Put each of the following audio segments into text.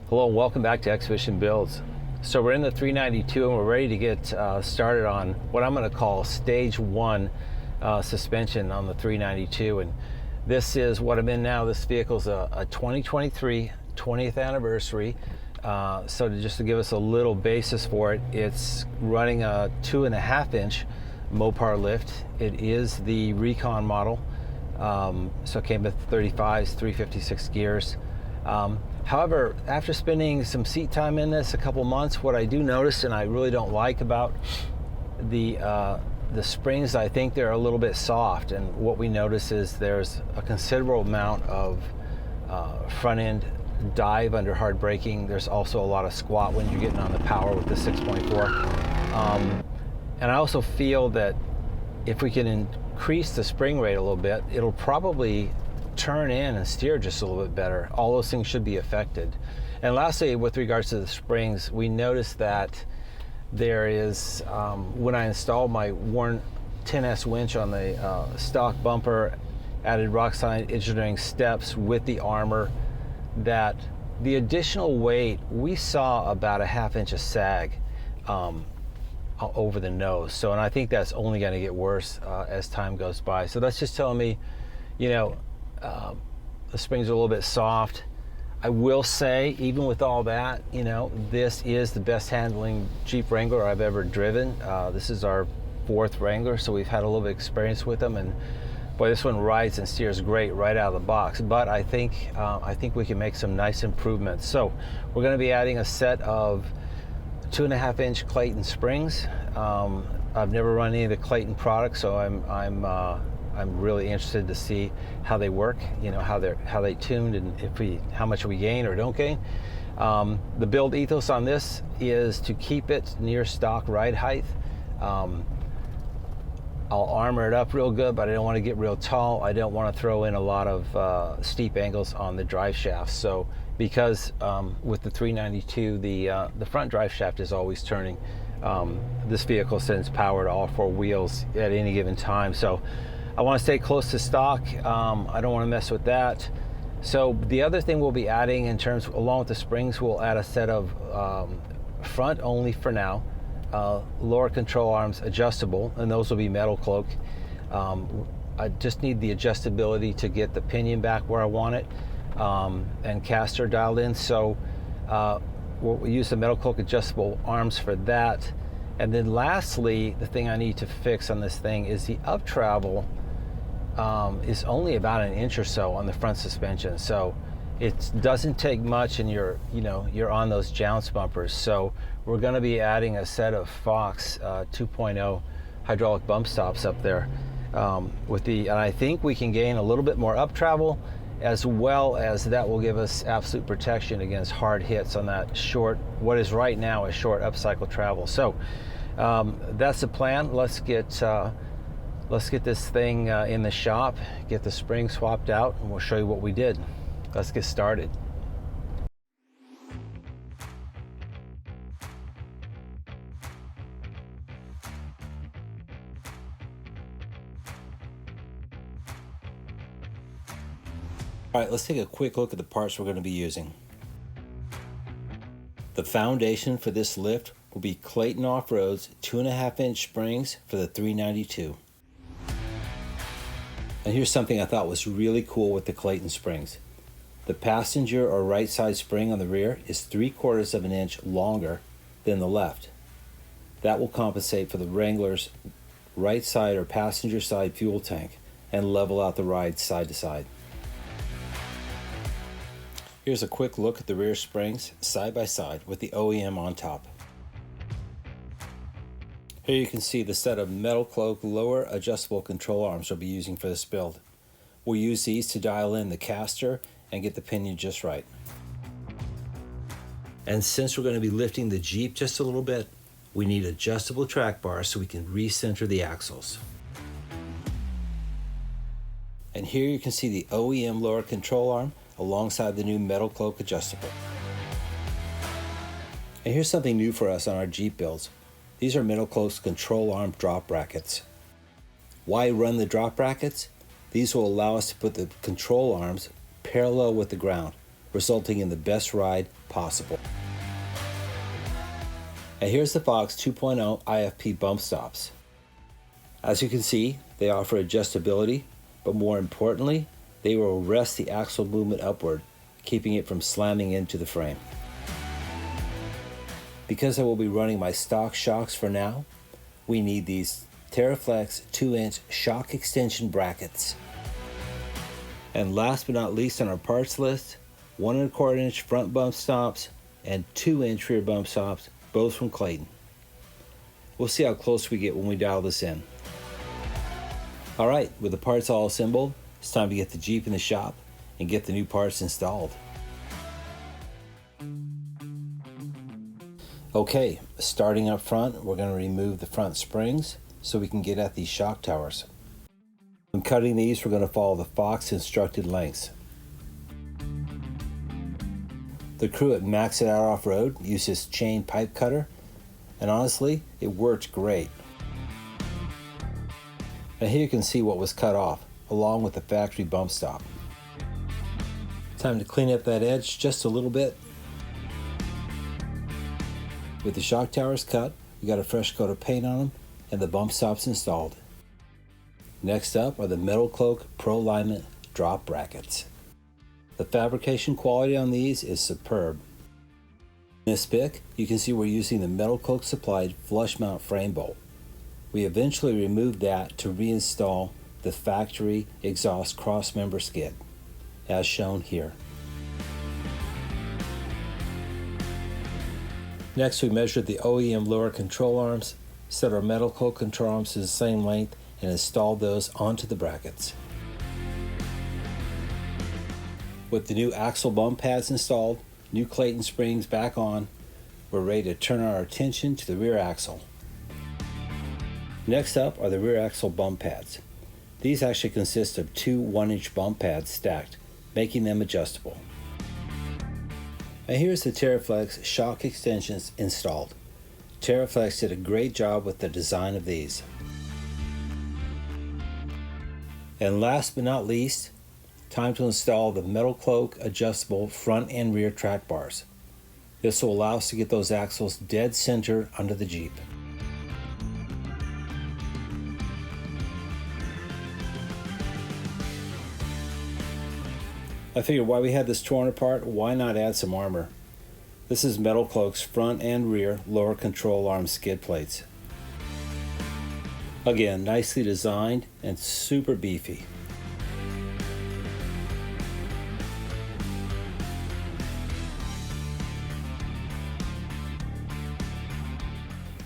Hello and welcome back to Exhibition Builds. So we're in the 392 and we're ready to get started on what I'm going to call stage one suspension on the 392. And this is what I'm in now. This vehicle is a 2023 20th anniversary. Just to give us a little basis for it, it's running a 2.5-inch Mopar lift. It is the Recon model. So it came with 35s, 356 gears. However, after spending some seat time in this a couple months, what I do notice and I really don't like about the springs, I think they're a little bit soft. And what we notice is there's a considerable amount of front end dive under hard braking. There's also a lot of squat when you're getting on the power with the 6.4. And I also feel that if we can increase the spring rate a little bit, it'll probably turn in and steer just a little bit better. All those things should be affected. And lastly, with regards to the springs, we noticed that there is, when I installed my Warn 10S winch on the stock bumper, added rock solid engineering steps with the armor, that the additional weight, we saw about a 1/2 inch of sag over the nose. So, and I think that's only going to get worse as time goes by. So that's just telling me, you know, the springs are a little bit soft. I will say, even with all that, you know, this is the best handling Jeep Wrangler I've ever driven. This is our 4th Wrangler, so we've had a little bit of experience with them, and boy, this one rides and steers great right out of the box. But I think we can make some nice improvements. So we're going to be adding a set of 2.5-inch Clayton springs. I've never run any of the Clayton products, so I'm really interested to see how they work, you know, how they tuned, and how much we gain or don't gain. The build ethos on this is to keep it near stock ride height. I'll armor it up real good, but I don't want to get real tall. I don't want to throw in a lot of steep angles on the drive shaft. So because with the 392, the front drive shaft is always turning. This vehicle sends power to all 4 wheels at any given time. So I want to stay close to stock. I don't want to mess with that. So the other thing we'll be adding in terms, along with the springs, we'll add a set of front only for now, lower control arms adjustable, and those will be Metalcloak. I just need the adjustability to get the pinion back where I want it, and Castor dialed in. So we'll use the Metalcloak adjustable arms for that. And then lastly, the thing I need to fix on this thing is the up travel is only about 1 inch or so on the front suspension. So it doesn't take much, and you're on those jounce bumpers. So we're going to be adding a set of Fox 2.0 hydraulic bump stops up there and I think we can gain a little bit more up travel, as well as that will give us absolute protection against hard hits on that short, what is right now a short upcycle travel. So that's the plan. Let's get this thing in the shop, get the spring swapped out, and we'll show you what we did. Let's get started. All right, let's take a quick look at the parts we're going to be using. The foundation for this lift will be Clayton Offroad's 2.5-inch springs for the 392. And here's something I thought was really cool with the Clayton springs. The passenger or right side spring on the rear is 3/4 of an inch longer than the left. That will compensate for the Wrangler's right side or passenger side fuel tank and level out the ride side to side. Here's a quick look at the rear springs side by side with the OEM on top. Here you can see the set of Metalcloak lower adjustable control arms we'll be using for this build. We'll use these to dial in the Castor and get the pinion just right. And since we're going to be lifting the Jeep just a little bit, we need adjustable track bars so we can recenter the axles. And here you can see the OEM lower control arm alongside the new Metalcloak adjustable. And here's something new for us on our Jeep builds. These are Metalcloak's control arm drop brackets. Why run the drop brackets? These will allow us to put the control arms parallel with the ground. resulting in the best ride possible. And here's the Fox 2.0 IFP bump stops. As you can see, they offer adjustability, but more importantly, they will arrest the axle movement upward, keeping it from slamming into the frame. Because I will be running my stock shocks for now, we need these TerraFlex 2-inch shock extension brackets. And last but not least on our parts list, 1 1/4 inch front bump stops and 2-inch rear bump stops, both from Clayton. We'll see how close we get when we dial this in. Alright, with the parts all assembled, it's time to get the Jeep in the shop and get the new parts installed. Okay, starting up front, we're going to remove the front springs so we can get at these shock towers. When cutting these, we're going to follow the Fox instructed lengths. The crew at Max It Out Off-Road used this chain pipe cutter, and honestly, it worked great. Now here you can see what was cut off, along with the factory bump stop. Time to clean up that edge just a little bit. With the shock towers cut, we got a fresh coat of paint on them and the bump stops installed. Next up are the Metalcloak Pro Alignment drop brackets. The fabrication quality on these is superb. In this pic, you can see we're using the Metalcloak supplied flush mount frame bolt. We eventually removed that to reinstall the factory exhaust cross member skid, as shown here. Next, we measured the OEM lower control arms, set our Metalcloak control arms to the same length, and installed those onto the brackets. With the new axle bump pads installed, new Clayton springs back on, we're ready to turn our attention to the rear axle. Next up are the rear axle bump pads. These actually consist of two 1-inch bump pads stacked, making them adjustable. And here's the TerraFlex shock extensions installed. TerraFlex did a great job with the design of these. And last but not least, time to install the Metalcloak adjustable front and rear track bars. This will allow us to get those axles dead center under the Jeep. I figured while we had this torn apart, why not add some armor? This is Metalcloak's front and rear lower control arm skid plates. Again, nicely designed and super beefy.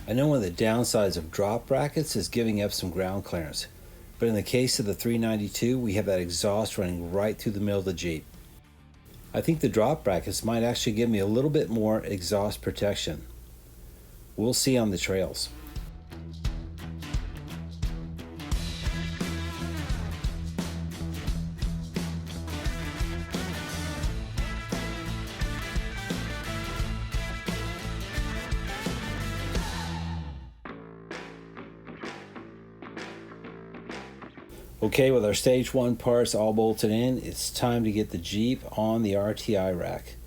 I know one of the downsides of drop brackets is giving up some ground clearance, but in the case of the 392, we have that exhaust running right through the middle of the Jeep. I think the drop brackets might actually give me a little bit more exhaust protection. We'll see on the trails. Okay, with our stage 1 parts all bolted in, it's time to get the Jeep on the RTI rack.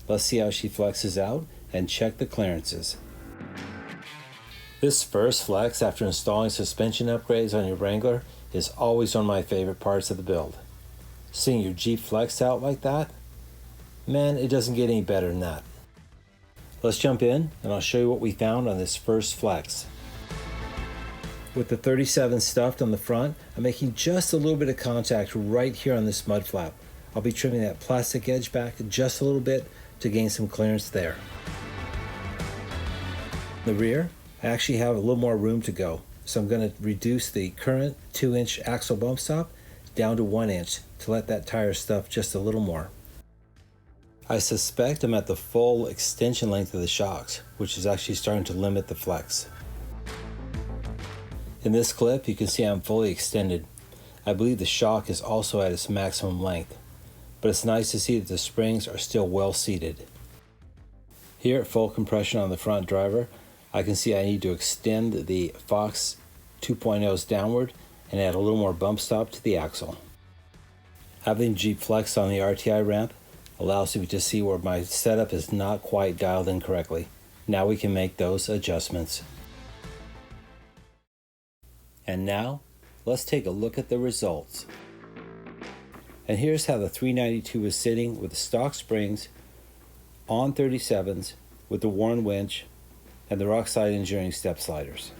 Let's see how she flexes out and check the clearances. This first flex after installing suspension upgrades on your Wrangler is always one of my favorite parts of the build. Seeing your Jeep flexed out like that, man, it doesn't get any better than that. Let's jump in and I'll show you what we found on this first flex. With the 37 stuffed on the front, I'm making just a little bit of contact right here on this mud flap. I'll be trimming that plastic edge back just a little bit to gain some clearance there. The rear, I actually have a little more room to go, so I'm going to reduce the current 2-inch axle bump stop down to 1 inch to let that tire stuff just a little more. I suspect I'm at the full extension length of the shocks, which is actually starting to limit the flex. In this clip, you can see I'm fully extended. I believe the shock is also at its maximum length, but it's nice to see that the springs are still well seated. Here at full compression on the front driver, I can see I need to extend the Fox 2.0s downward and add a little more bump stop to the axle. Having Jeep flex on the RTI ramp allows me to see where my setup is not quite dialed in correctly. Now we can make those adjustments. And now, let's take a look at the results. And here's how the 392 is sitting with the stock springs on 37s with the worn winch and the Rockside Engineering step sliders.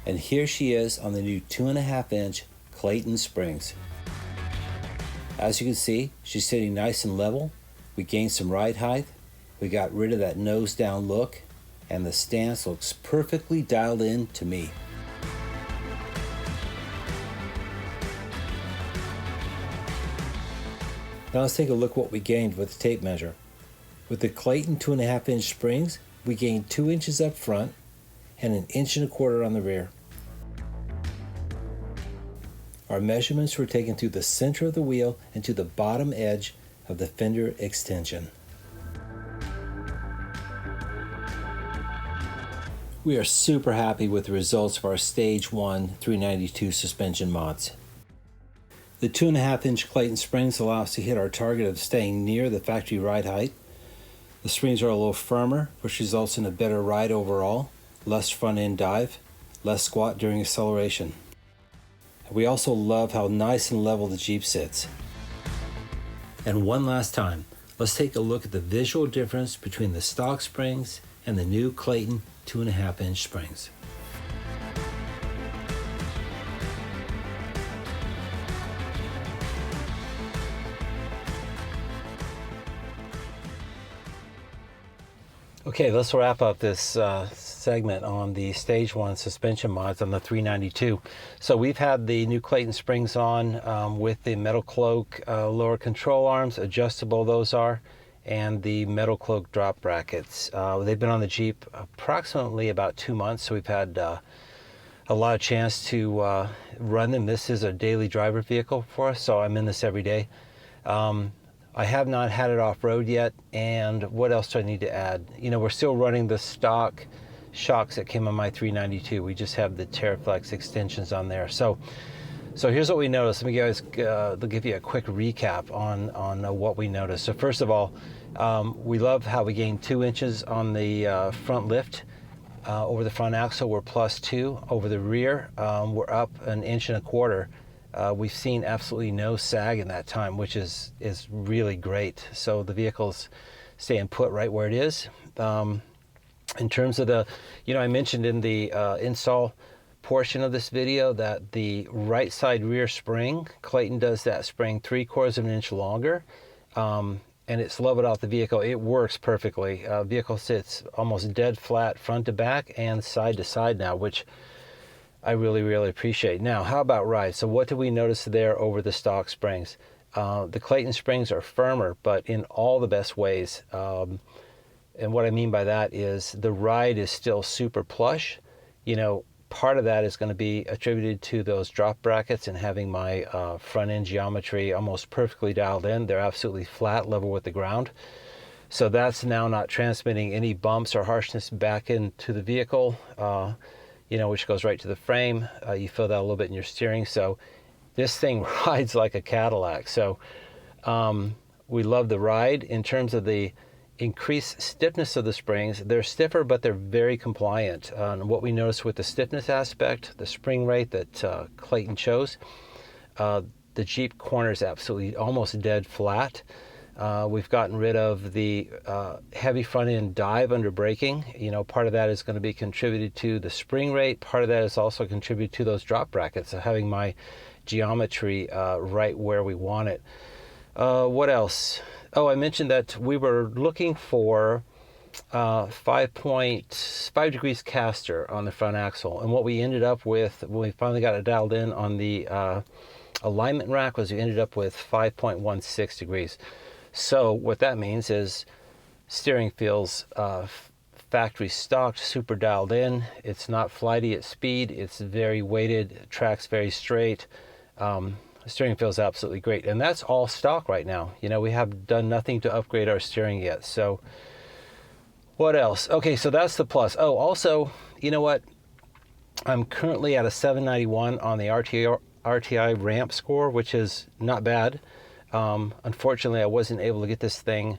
And here she is on the new 2.5-inch Clayton springs. As you can see, she's sitting nice and level. We gained some ride height. We got rid of that nose down look, and the stance looks perfectly dialed in to me. Now let's take a look what we gained with the tape measure. With the Clayton 2.5-inch springs, we gained 2 inches up front and 1.25 inches on the rear. Our measurements were taken through the center of the wheel and to the bottom edge of the fender extension. We are super happy with the results of our Stage 1 392 suspension mods. The 2.5-inch Clayton springs allow us to hit our target of staying near the factory ride height. The springs are a little firmer, which results in a better ride overall, less front-end dive, less squat during acceleration. We also love how nice and level the Jeep sits. And one last time, let's take a look at the visual difference between the stock springs and the new Clayton 2.5-inch springs. Okay, let's wrap up this segment on the Stage 1 suspension mods on the 392. So we've had the new Clayton springs on with the Metalcloak lower control arms, adjustable those are, and the Metalcloak drop brackets. They've been on the Jeep approximately about 2 months, so we've had a lot of chance to run them. This is a daily driver vehicle for us, so I'm in this every day. I have not had it off-road yet, and what else do I need to add? You know, we're still running the stock shocks that came on my 392. We just have the TerraFlex extensions on there. So here's what we noticed. Let me give you a quick recap on what we noticed. So first of all, we love how we gained 2 inches on the front lift. Over the front axle, we're +2. Over the rear, we're up 1.25 inches. We've seen absolutely no sag in that time, which is really great. So the vehicle's staying put right where it is. In terms of the, I mentioned in the install portion of this video that the right side rear spring, Clayton does that spring 3/4 of an inch longer, and it's leveled out the vehicle. It works perfectly. Vehicle sits almost dead flat front to back and side to side now, which I really, really appreciate. Now, how about ride? So what did we notice there over the stock springs? The Clayton springs are firmer, but in all the best ways. And what I mean by that is the ride is still super plush. Part of that is going to be attributed to those drop brackets and having my front end geometry almost perfectly dialed in. They're absolutely flat, level with the ground. So that's now not transmitting any bumps or harshness back into the vehicle. Which goes right to the frame. You feel that a little bit in your steering. So this thing rides like a Cadillac. So we love the ride. In terms of the increased stiffness of the springs, they're stiffer, but they're very compliant. What we noticed with the stiffness aspect, the spring rate that Clayton chose, the Jeep corner is absolutely almost dead flat. We've gotten rid of the heavy front end dive under braking. Part of that is going to be contributed to the spring rate. Part of that is also contributed to those drop brackets, so having my geometry right where we want it. What else? Oh, I mentioned that we were looking for 5.5 degrees Castor on the front axle, and what we ended up with when we finally got it dialed in on the alignment rack was we ended up with 5.16 degrees. So what that means is steering feels factory stocked, super dialed in. It's not flighty at speed. It's very weighted, tracks very straight. Steering feels absolutely great. And that's all stock right now. We have done nothing to upgrade our steering yet. So what else? Okay, so that's the plus. Oh, also, you know what? I'm currently at a 791 on the RTI ramp score, which is not bad. Unfortunately, I wasn't able to get this thing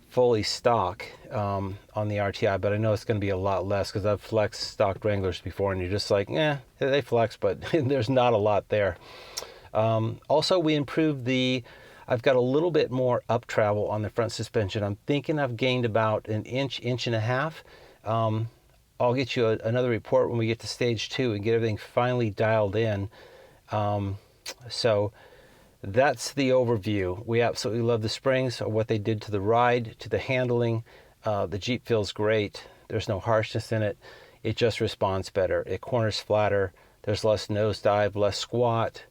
fully stock on the RTI, but I know it's going to be a lot less because I've flexed stock Wranglers before, and you're just like, they flex, but there's not a lot there. Also, we improved I've got a little bit more up travel on the front suspension. I'm thinking I've gained about an inch and a half. I'll get you another report when we get to stage 2 and get everything finally dialed in. So that's the overview. We absolutely love the springs, what they did to the ride, to the handling. The Jeep feels great. There's no harshness in it. It just responds better. It corners flatter. There's less nosedive, less squat.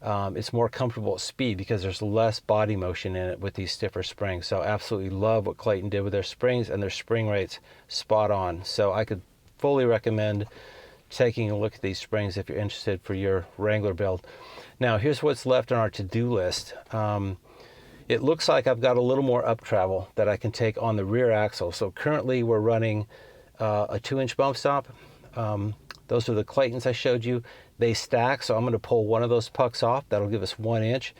It's more comfortable at speed because there's less body motion in it with these stiffer springs. So absolutely love what Clayton did with their springs, and their spring rates spot on. So I could fully recommend taking a look at these springs if you're interested for your Wrangler build. Now here's what's left on our to-do list. It looks like I've got a little more up travel that I can take on the rear axle. So currently we're running a 2-inch bump stop. Those are the Claytons I showed you. They stack, so I'm going to pull one of those pucks off. That'll give us 1 inch.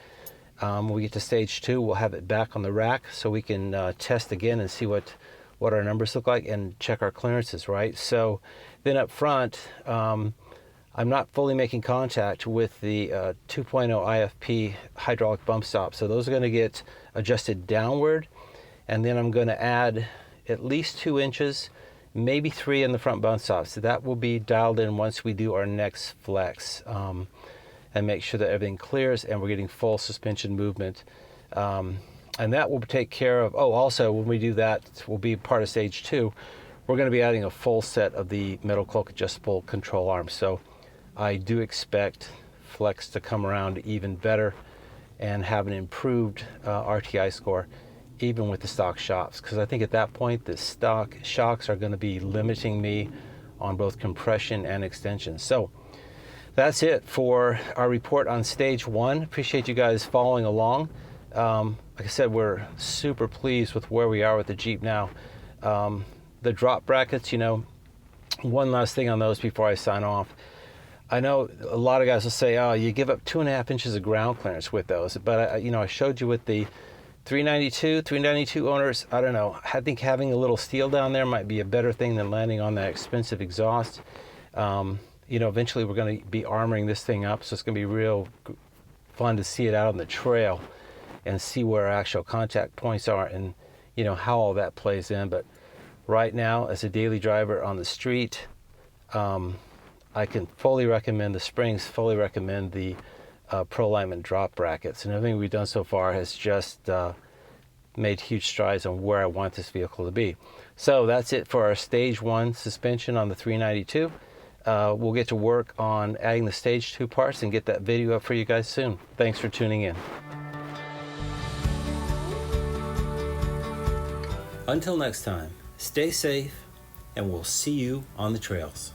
When we get to stage 2, we'll have it back on the rack so we can test again and see what our numbers look like and check our clearances, right? So then up front, I'm not fully making contact with the 2.0 IFP hydraulic bump stop. So those are going to get adjusted downward, and then I'm going to add at least 2 inches, maybe 3 in the front bump stop. So that will be dialed in once we do our next flex, and make sure that everything clears and we're getting full suspension movement. And that will take care of, also when we do that, will be part of stage 2, we're going to be adding a full set of the Metalcloak adjustable control arms. So I do expect flex to come around even better and have an improved RTI score, even with the stock shocks, because I think at that point the stock shocks are going to be limiting me on both compression and extension. So that's it for our report on stage 1. Appreciate you guys following along. Like I said, we're super pleased with where we are with the Jeep now. The drop brackets, one last thing on those before I sign off. I know a lot of guys will say, you give up 2.5 inches of ground clearance with those, but I showed you with the 392 owners, I don't know. I think having a little steel down there might be a better thing than landing on that expensive exhaust. Eventually we're going to be armoring this thing up, so it's going to be real fun to see it out on the trail and see where our actual contact points are and, how all that plays in. But right now, as a daily driver on the street, I can fully recommend the springs, fully recommend the Pro alignment drop brackets, and everything we've done so far has just made huge strides on where I want this vehicle to be. So that's it for our stage 1 suspension on the 392. We'll get to work on adding the stage 2 parts and get that video up for you guys soon. Thanks for tuning in. Until next time, stay safe, and we'll see you on the trails.